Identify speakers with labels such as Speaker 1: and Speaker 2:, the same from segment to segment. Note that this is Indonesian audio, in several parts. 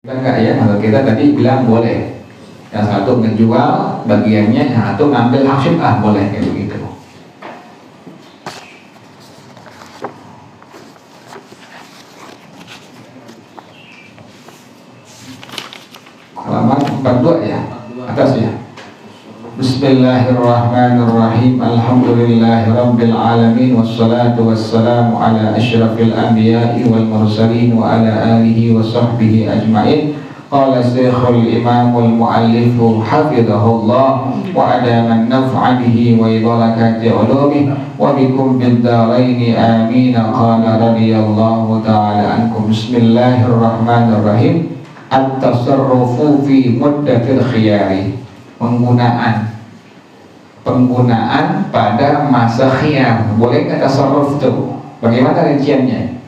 Speaker 1: Enggak ya, kalau kita tadi bilang boleh. Yang satu menjual bagiannya, yang satu ngambil hasil, boleh kayak begitu. Halaman 42 ya, atas ya. Bismillahirrahmanirrahim. Alhamdulillahirabbil alamin wassalatu wassalamu ala asyrafil anbiya'i wal mursalin wa ala alihi wa sahbihi ajmain. Qala Syekhul Imamul Muallif hafizahullah wa adama an-naf'a bihi wa ibarakati ulumih wa bikum bid-daraini amin. Qala radhiyallahu ta'ala ankum. Bismillahirrahmanirrahim. At-tasarrufu fi muddatil khiyari. Penggunaan pada masa khiyar. Boleh nggak tasarruf tuh? Bagaimana rinciannya?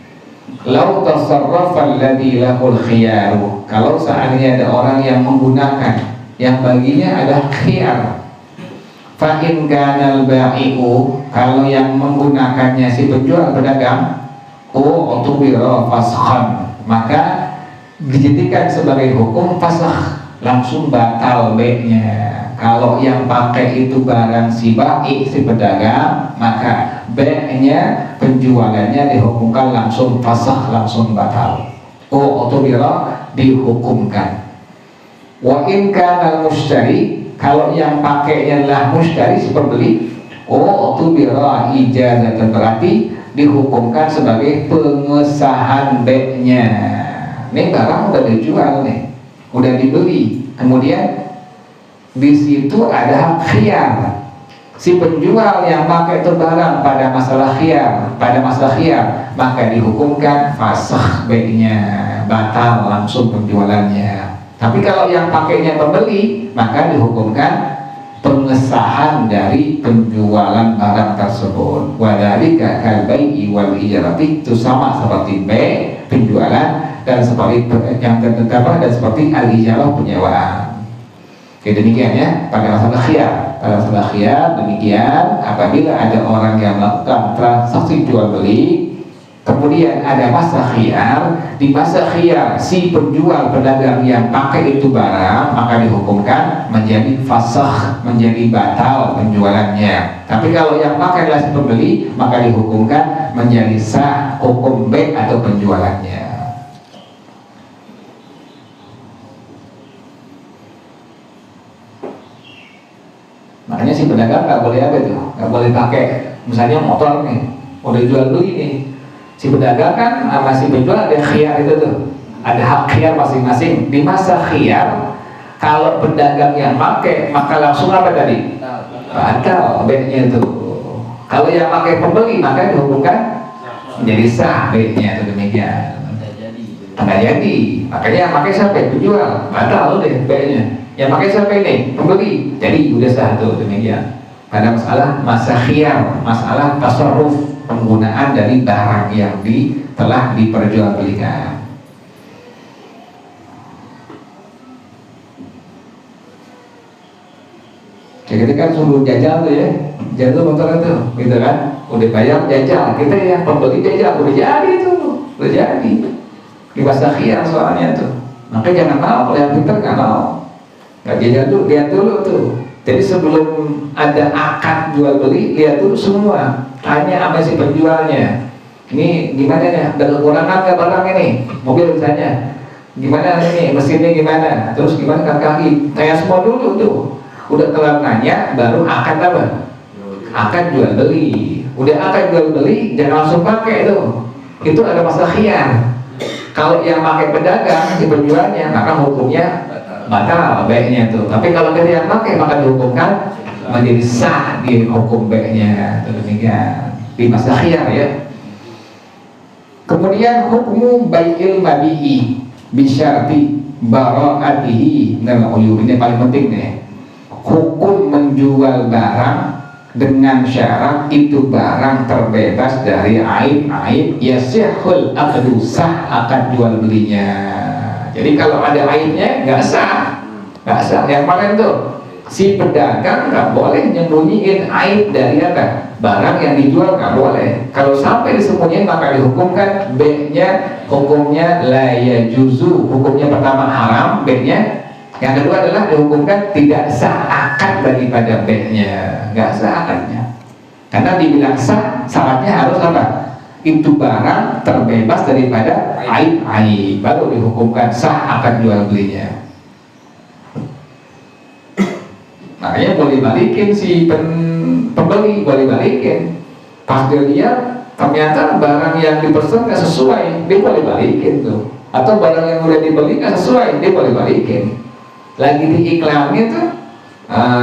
Speaker 1: Lau tasarrafa alladhi lahul khiyaru. Kalau seandainya ada orang yang menggunakan, yang baginya ada khiyar. Fa in kanal ba'i'u, kalau yang menggunakannya si penjual pedagang, utubira faskhan, maka dijadikan sebagai hukum fasakh, langsung batal B-nya. Kalau yang pakai itu barang si ba'i, si pedagang, maka B-nya penjualannya dihukumkan langsung fasakh, langsung batal. Utubira, dihukumkan. Wa in kana mushtari, kalau yang pakainya adalah mushtari, si pembeli, utubira ijazatan, berarti dihukumkan sebagai pengesahan B-nya. Ini barang udah dijual nih, udah dibeli, kemudian di situ ada hak khiyar. Si penjual yang pakai itu barang pada masalah khiyar, maka dihukumkan fasakh B-nya, batal langsung penjualannya. Tapi kalau yang pakainya pembeli, maka dihukumkan pengesahan dari penjualan barang tersebut. Wadhalika kal bai'i wal ijarati, itu sama seperti B, penjualan, dan seperti yang terdapat, dan seperti al-ijarah, penyewaan. Oke, demikian ya pada masalah khiyar. Pada masalah khiyar demikian, apabila ada orang yang melakukan transaksi jual beli, kemudian ada masa khiyar, di masa khiyar si penjual pedagang yang pakai itu barang, maka dihukumkan menjadi fasakh, menjadi batal penjualannya. Tapi kalau yang pakai adalah si pembeli, maka dihukumkan menjadi sah, hukum B atau penjualannya. Makanya si pedagang nggak boleh apa itu, nggak boleh pakai, misalnya motor nih, udah jual beli nih, si pedagang kan sama si penjual ada khiyar itu tuh, ada hak khiyar masing-masing. Di masa khiyar, kalau pedagang yang pakai, maka langsung apa tadi? Batal B-nya itu. Kalau yang pakai pembeli, maka dihukumkan menjadi sah B-nya itu, demikian. Nggak jadi, makanya yang pakai siapa? Penjual, batal deh B-nya. Yang pakai siapa ini? Pembeli. Jadi udah satu, demikian. Pada masalah masa khiyar, masalah tasarruf, penggunaan dari barang yang telah diperjualbelikan. Jadi kan suruh jajal tuh ya, jajal motor itu, gitu kan? Udah bayar jajal, kita yang pembeli jajal, udah jadi tuh, udah jadi. Di masa khiyar soalnya tuh. Makanya jangan mau, kalau yang pintar nggak mau. Nggak jajal tuh, lihat dulu tuh. Jadi sebelum ada akad jual beli, lihat dulu semua. Tanya sama si penjualnya. Ini gimana ya? Ada kekurangan nggak barang ini? Mobil misalnya. Gimana ini? Mesinnya gimana? Terus gimana kaki? Tanya semua dulu tuh. Udah kelar nanya, baru akad apa? Akad jual beli. Udah akad jual beli, jangan langsung pakai tuh. Itu ada masalah khiyar. Kalau yang pakai pedagang, si penjualnya, maka hukumnya batal B-nya tuh. Tapi kalau dia yang pakai, maka dihukumkan menjadi sah di hukum B-nya. Demikian di masa khiyar ya. Kemudian hukum bai'il mabi'i bisyarti bara'atihi minal uyub. Ini paling penting nih. Hukum menjual barang dengan syarat itu barang terbebas dari aib-aib, yasihul aqdu, sah akad jual belinya. Jadi kalau ada aibnya nggak sah, nggak sah. Yang mana tuh? Si pedagang nggak boleh nyembunyiin aib dari apa? Barang yang dijual nggak boleh. Kalau sampai disembunyiin maka dihukumkan B-nya hukumnya la yajuzu. Hukumnya pertama haram, B-nya. Yang kedua adalah dihukumkan tidak sah akad daripada B-nya, nggak sah akadnya. Karena dibilang sah, syaratnya harus apa? Itu barang terbebas daripada aib-aib, baru dihukumkan sah akad jual belinya. Makanya boleh balikin si pembeli, boleh balikin. Pas dia lihat ternyata barang yang dipesan nggak sesuai, dia boleh balikin tuh. Atau barang yang udah dibeli nggak sesuai, dia boleh balikin. Lagi di iklan itu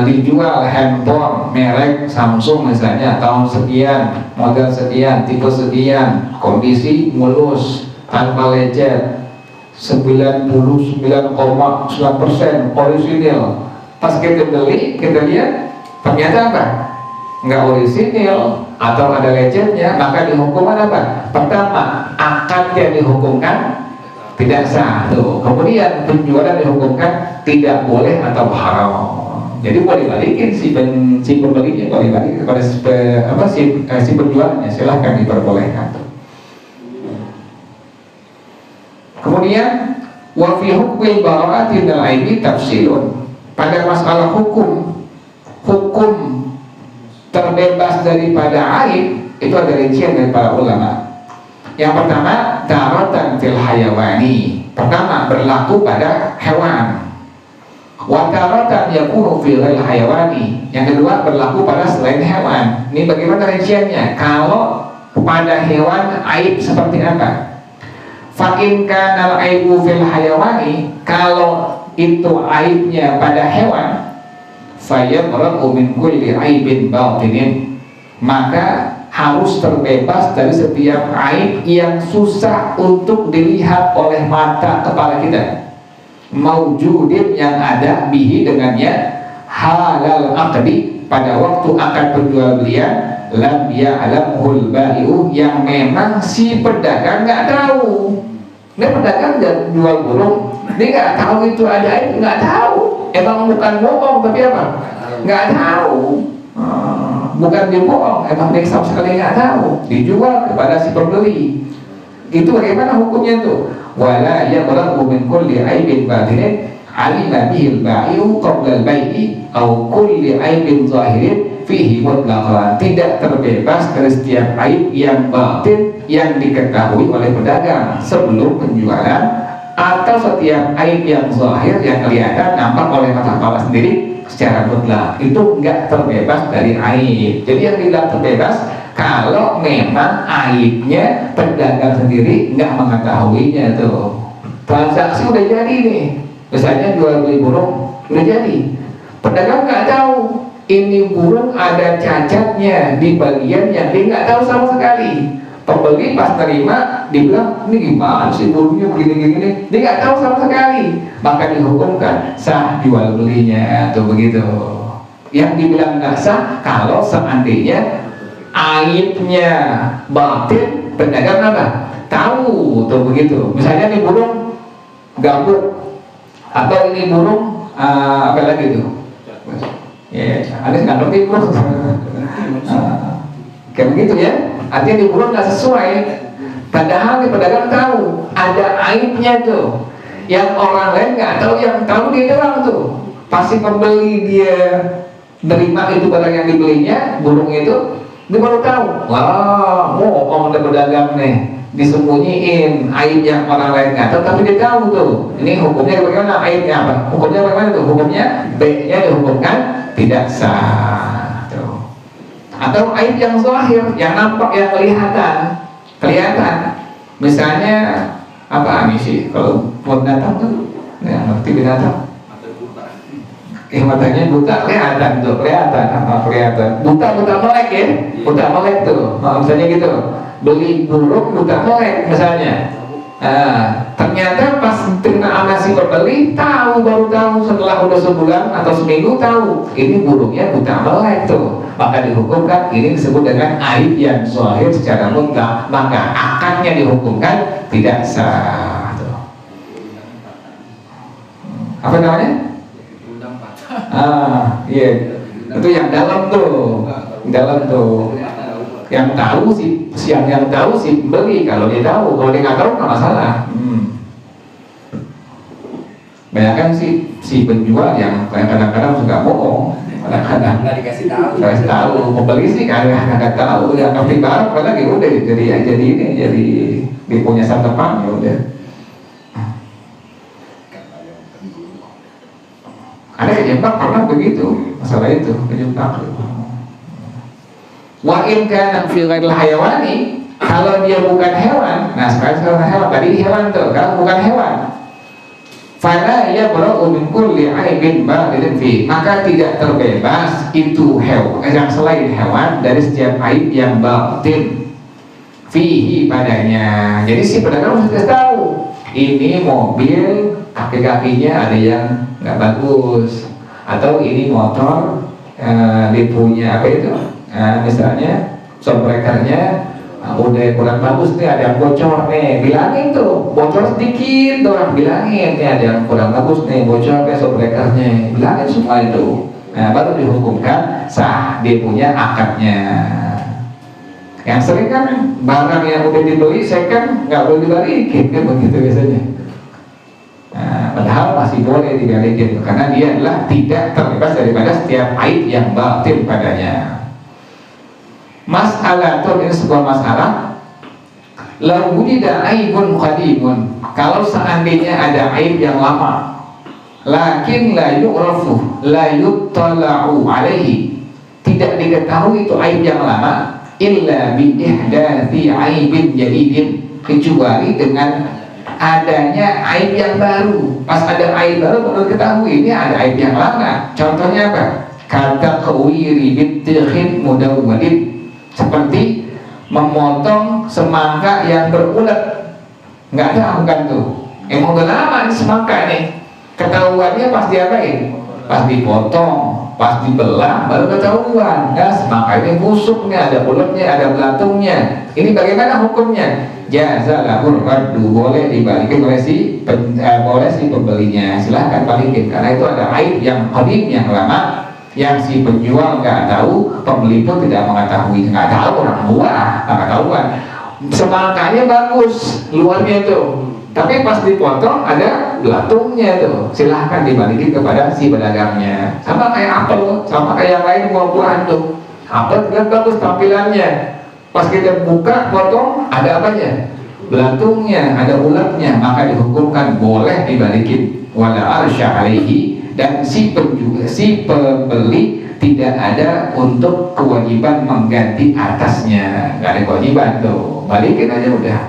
Speaker 1: dijual handphone merek Samsung misalnya, tahun sekian, model sekian, tipe sekian, kondisi mulus, tanpa lecet, 99,9% orisinil. Pas kita beli, kita lihat ternyata apa? Nggak orisinil atau ada lecetnya, maka dihukuman apa? Pertama, akad yang dihukumkan tidak sah. Tuh. Kemudian penjualan dihukumkan tidak boleh atau haram. Jadi boleh balikin si pembelinya, boleh balikin kepada si penjualnya, silahkan diperbolehkan. Kemudian wa fi hukmil bara'ati minal aibi tafsilun. Pada masalah hukum terbebas daripada aib itu ada rincian dari para ulama. Yang pertama, daratan fil hayawani. Pertama, berlaku pada hewan. Wa daratan yakunu fil hayawani. Yang kedua, berlaku pada selain hewan. Ini bagaimana rinciannya? Kalau pada hewan aib seperti apa? Fa in kana al-aibu fil hayawani, kalau itu aibnya pada hewan, fayabra'u min kulli aibin batinin, maka harus terbebas dari setiap aib yang susah untuk dilihat oleh mata kepala kita, maujudin yang ada bihi dengannya, halal aqdi pada waktu akad perjual belian, lam ya'lamhul bai'u yang memang si pedagang nggak tahu. Dia pedagang dan jual burung, dia nggak tahu itu ada aib, nggak tahu. Emang bukan bohong tapi apa? Nggak tahu. Bukan dia bohong, emang dia sama sekali nggak tahu. Dijual kepada si pembeli. Itu bagaimana hukumnya tuh? Wala yabra'u min kulli aibin batinin alima bihil bai'u qabla al-bai'i au kulli aibin zahirin fihi mutlaqan. Tidak terbebas dari setiap aib yang batin yang diketahui oleh pedagang sebelum penjualan, atau setiap aib yang zahir yang kelihatan nampak oleh mata kepala sendiri secara mutlak. Itu enggak terbebas dari aib. Jadi yang tidak terbebas kalau memang aibnya pedagang sendiri nggak mengetahuinya tuh. Transaksi udah jadi nih, misalnya jual beli burung udah jadi, pedagang nggak tahu ini burung ada cacatnya di bagian yang dia nggak tahu sama sekali. Pembeli pas terima dibilang ini gimana sih burungnya begini-gini, dia nggak tahu sama sekali, maka dihukumkan sah jual belinya tuh begitu. Yang dibilang nggak sah kalau seandainya aibnya batin, pedagang apa? Tahu tuh begitu. Misalnya ini burung gambut atau ini burung apa lagi tuh? Ya, ada nggak ngerti burung. Kayak begitu ya. Artinya di burung nggak sesuai. Padahal di pedagang tahu ada aibnya tuh. Yang orang lain nggak tahu, yang tahu dia doang tuh. Pasti pembeli dia nerima itu barang yang dibelinya, burung itu, dia baru tahu. Wah, bohong ada pedagang nih, disembunyiin aib yang orang lain nggak tahu, tapi dia tahu tuh. Ini hukumnya bagaimana? Aibnya apa? Hukumnya bagaimana tuh? Hukumnya B-nya dihukumkan tidak sah. Atau aib yang zahir, yang nampak, yang kelihatan. Misalnya apa sih kalau buat binatang tuh, ya ngerti binatang. Matanya buta kelihatan tuh, kelihatan. Buta melek ya, buta melek tuh. Misalnya gitu, beli burung buta melek misalnya. Ternyata pas terima sama si pembeli baru tahu setelah udah sebulan atau seminggu tahu ini burungnya buta melek tuh, maka dihukumkan ini disebut dengan aib yang zahir secara mutlak, maka akadnya dihukumkan tidak sah tuh. Apa namanya? Iya, itu yang dalam tuh, yang tahu sih, yang tahu sih beli kalau dia tahu, kalau dia nggak tahu nggak masalah. Banyak si penjual yang kadang-kadang suka bohong, kadang-kadang
Speaker 2: nggak dikasih tahu.
Speaker 1: Nggak tahu, pembeli sih nggak tahu, yang ngerti barang padahal ya udah jadi dia punya santapan ya udah. Ada kejebak pernah begitu, masalah itu kejebak. Wa in kana fi ghairil hayawani, kalau dia bukan hewan. Nah, sekarang hewan, tadi hewan tuh, kalau bukan hewan. Fala yabra'u min kulli 'aibin balighin fi, maka tidak terbebas itu hewan yang selain hewan dari setiap aib yang batin fihi padanya. Jadi si pedagang harus tahu ini mobil kaki-kakinya ada yang nggak bagus, atau ini motor dia punya apa itu, misalnya shockbreakernya udah kurang bagus nih, ada yang bocor nih, bilangin tuh, bocor sedikit doang, bilangin nih ada yang kurang bagus nih, bocor kayak shockbreakernya, bilangin semua itu. Nah, baru dihukumkan sah dia punya akadnya. Yang sering kan barang yang udah dibeli second nggak boleh dibalikin kan begitu biasanya. Nah, padahal masih boleh dibalikin karena dia adalah tidak terbebas daripada setiap aib yang batin padanya. Masalah itu ini sebuah masalah. La wujida aibun qadimun, kalau seandainya ada aib yang lama, lakin la yu'rafu la yuttala'u alaihi, tidak diketahui itu aib yang lama, illa bi ihdathi aibin jadidin, kecuali dengan adanya aib yang baru. Pas ada aib baru baru ketahui ini ada aib yang lama. Contohnya apa? Kata kewiri bittikhin mudawwadin, seperti memotong semangka yang berulat. Nggak tahu kan tuh, emang udah lama nih semangka nih, ketahuannya pas diapain? Pas dipotong, pas dibelah baru ketahuan. Nah, semangka ini busuknya, ada ulatnya, ada belatungnya. Ini bagaimana hukumnya? Jazalahur raddu, boleh dibalikin oleh si pembelinya, silahkan balikin karena itu ada aib yang qadim yang lama, yang si penjual nggak tahu, pembeli pun tidak mengetahui, nggak tahu, orang tua nggak tahuan. Semangkanya bagus luarnya tuh, tapi pas dipotong ada belatungnya tuh, silahkan dibalikin kepada si pedagangnya. Sama kayak apel, sama kayak yang lain buah-buahan tuh, apel terlihat bagus tampilannya, pas kita buka potong ada apanya? Belatungnya, ada ulatnya, maka dihukumkan boleh dibalikin. Wala arsya alaihi, dan si pembeli tidak ada untuk kewajiban mengganti atasnya, nggak ada kewajiban tuh, balikin aja udah,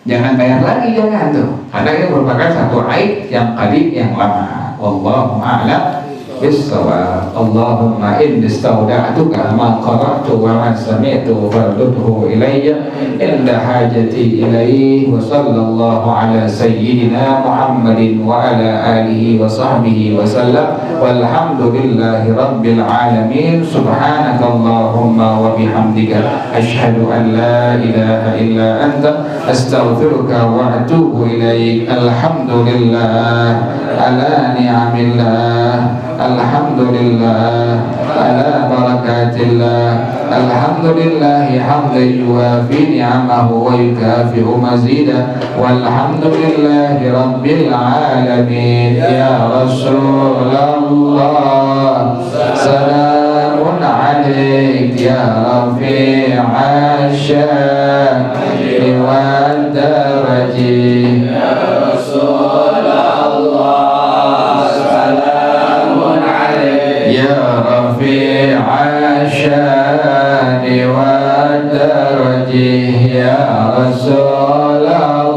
Speaker 1: jangan bayar lagi, jangan tuh, karena ini merupakan satu aib yang qadim yang lama. Wallahu a'lam bis-shawab. Allahumma inni istawda'tuka ma qara'tu wa ma sami'tu fardudhu ilayya inda hajati ilayhi. Wa sallallahu ala sayyidina Muhammadin wa ala alihi wa sahbihi wa sallam, walhamdulillahi rabbil alamin. Subhanaka Allahumma wa bihamdika asyhadu an la ilaha illa anta astaghfiruka wa atubu ilaik. Alhamdulillah ala ni'amillah, alhamdulillah ala barakatillah, alhamdulillahi hamdan yuwafi ni'amahu wa yukafi'u mazidah, walhamdulillahi rabbil alamin. Ya Rasulullah, salamun alaik ya rafi'a sya'ni wa daraji. Ya Rasulullah, salamun alaik ya rafi'a sya'ni wa daraji. Ya Rasulullah,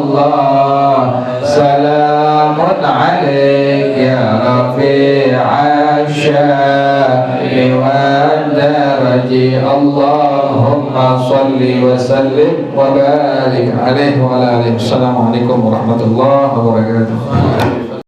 Speaker 1: salamun alaik ya rafi'a sya'ni wa daraji. Allahumma salli wa sallim wa barik alaihi wa ala alihi. Assalamualaikum warahmatullahi wabarakatuh.